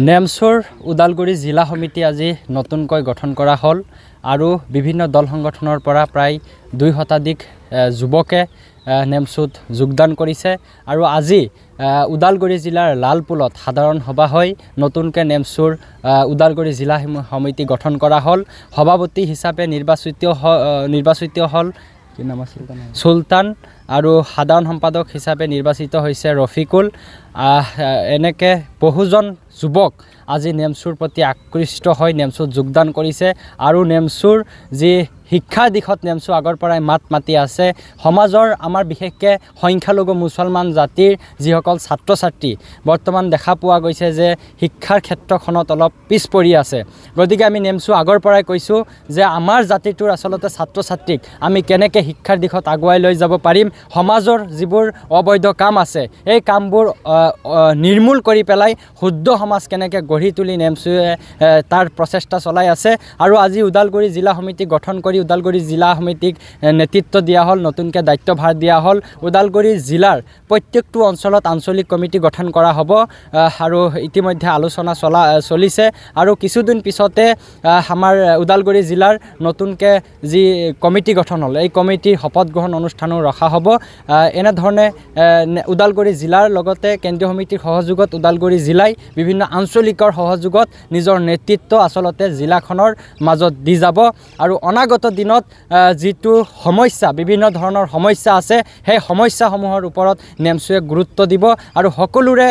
নেমচুৰ ওদালগুৰি জিলা সমিতি আজি নতুনকৈ গঠন কৰা হ'ল আৰু বিভিন্ন দল সংগঠনৰ পৰা প্ৰায় 2 শতাধিক যুৱকে নেমচুত যোগদান কৰিছে আৰু আজি ওদালগুৰি জিলাৰ লালপুলত সাধাৰণ সভা হয় নতুনকৈ নেমচুৰ ওদালগুৰি জিলা সমিতি গঠন কৰা হ'ল সভাপতি হিচাপে নিৰ্বাচিত হ'ল কি নাম আছিল সুলতান আৰু সাধাৰণ সম্পাদক হিচাপে নিৰ্বাচিত হৈছে ৰফিকুল এনেকৈ বহুজন যুৱক আজি নেমচুৰ প্ৰতি আকৃষ্ট হৈ নেমচুত যোগদান কৰিছে আৰু নেমচুৰ যি শিক্ষাৰ দিশত নেমচু আগৰ পৰাই মাত মাতি আছে সমাজৰ আমাৰ বিশেষকৈ সংখ্যালঘু মুছলমান জাতিৰ যিসকল ছাত্ৰ ছাত্ৰী বৰ্তমান দেখা পোৱা গৈছে যে শিক্ষাৰ ক্ষেত্ৰখনত অলপ পিছ পৰি আছে গতিকে আমি নেমচু আগৰ পৰাই কৈছোঁ যে আমাৰ জাতিটোৰ আচলতে ছাত্ৰ ছাত্ৰীক আমি কেনেকৈ শিক্ষাৰ দিশত আগুৱাই লৈ যাব পাৰিম সমাজৰ যিবোৰ অবৈধ কাম আছে এই কামবোৰ নিৰ্মূল কৰি পেলাই শুদ্ধ সমাজ কেনেকৈ গঢ়ি তুলি নেমচুৱে তাৰ প্ৰচেষ্টা চলাই আছে আৰু আজি ওদালগুৰি জিলা সমিতি গঠন কৰি ওদালগুৰি জিলা সমিতিক নেতৃত্ব দিয়া হ'ল নতুনকৈ দায়িত্বভাৰ দিয়া হ'ল ওদালগুৰি জিলাৰ প্ৰত্যেকটো অঞ্চলত আঞ্চলিক কমিটি গঠন কৰা হ'ব আৰু ইতিমধ্যে আলোচনা চলিছে আৰু কিছুদিন পিছতে আমাৰ ওদালগুৰি জিলাৰ নতুনকৈ যি কমিটি গঠন হ'ল এই কমিটিৰ শপত গ্ৰহণ অনুষ্ঠানো ৰখা হ'ব এনেধৰণে ওদালগুৰি জিলাৰ লগতে কেন্দ্ৰীয় সমিতিৰ সহযোগত ওদালগুৰি জিলাই বিভিন্ন আঞ্চলিকৰ সহযোগত নিজৰ নেতৃত্ব আচলতে জিলাখনৰ মাজত দি যাব আৰু অনাগত দিনত যিটো সমস্যা বিভিন্ন ধৰণৰ সমস্যা আছে সেই সমস্যাসমূহৰ ওপৰত নেমচুৱে গুৰুত্ব দিব আৰু সকলোৰে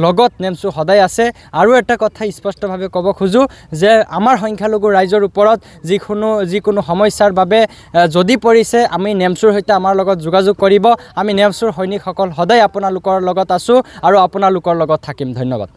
লগত নেমচু সদায় আছে আৰু এটা কথা স্পষ্টভাৱে ক'ব খোজোঁ যে আমাৰ সংখ্যালঘু ৰাইজৰ ওপৰত যিকোনো সমস্যাৰ বাবে যদি পৰিছে আমি নেমচুৰ সৈতে আমাৰ লগত যোগাযোগ কৰিব আমি নেমচুৰ সৈনিকসকল সদায় আপোনালোকৰ লগত আছোঁ আৰু আপোনালোকৰ লগত থাকিম ধন্যবাদ।